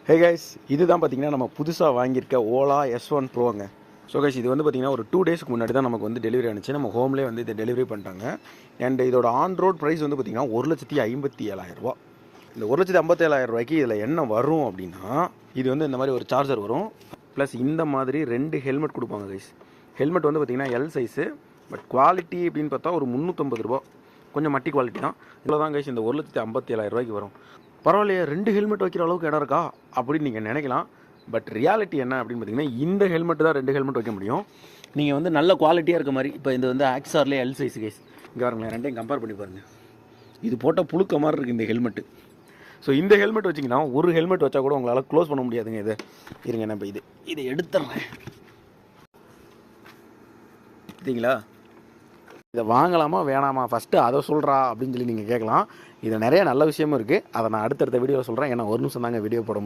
Hey guys, இதுதான் பார்த்தீங்கன்னா நம்ம புதுசாக வாங்கியிருக்க ஓலா S1 ப்ரோங்க. ஸோ கைஸ், இது வந்து பார்த்தீங்கன்னா ஒரு 2 டேஸ்க்கு முன்னாடி தான் நமக்கு வந்து டெலிவரி ஆனிச்சு. நம்ம ஹோம்லேயே வந்து இதை டெலிவரி பண்ணிட்டாங்க. அண்ட் இதோட ஆன் ரோட் ப்ரைஸ் வந்து பார்த்தீங்கன்னா 1,57,000 ரூபா. இந்த 1,57,000 ரூபாய்க்கு இதில் என்ன வரும் அப்படின்னா, இது வந்து இந்த மாதிரி ஒரு சார்ஜர் வரும், ப்ளஸ் இந்த மாதிரி 2 ஹெல்மெட் கொடுப்பாங்க கைஸ். ஹெல்மெட் வந்து பார்த்தீங்கன்னா எல் சைஸு, பட் குவாலிட்டி அப்படின்னு பார்த்தா ஒரு 350 ரூபா, கொஞ்சம் மட்டி குவாலிட்டி தான். இவ்வளோ தான் கைஸ் இந்த 1,57,000 ரூபாய்க்கு வரும். பரவாயில்லையே, 2 ஹெல்மெட் வைக்கிற அளவுக்கு இடம் இருக்கா அப்படின்னு நீங்கள் நினைக்கலாம். பட் ரியாலிட்டி என்ன அப்படின்னு பார்த்தீங்கன்னா, இந்த ஹெல்மெட் தான் 2 ஹெல்மெட் வைக்க முடியும். நீங்கள் வந்து நல்ல குவாலிட்டியாக இருக்க மாதிரி, இப்போ இது வந்து ஆக்ஸார்லேயே எல் சைஸ் கைஸ். இங்கே பாருங்களேன், ரெண்டையும் கம்பேர் பண்ணி பாருங்கள். இது போட்டால் புழுக்க மாதிரி இருக்குது இந்த ஹெல்மெட்டு. ஸோ இந்த ஹெல்மெட் வச்சிங்கன்னா ஒரு ஹெல்மெட் வச்சா கூட உங்களால் க்ளோஸ் பண்ண முடியாதுங்க. இதை இருங்க, நான் இப்போ இதை எடுத்துடுறேன். சரிங்களா, இதை வாங்கலாமா வேணாமா ஃபஸ்ட்டு அதை சொல்கிறா அப்படின்னு சொல்லி நீங்கள் கேட்கலாம். இதில் நிறைய நல்ல விஷயமும் இருக்குது. அதை நான் அடுத்தடுத்த வீடியோவில் சொல்கிறேன். ஏன்னா ஒரு நிமிஷம் தாங்க வீடியோ போட முடியும்.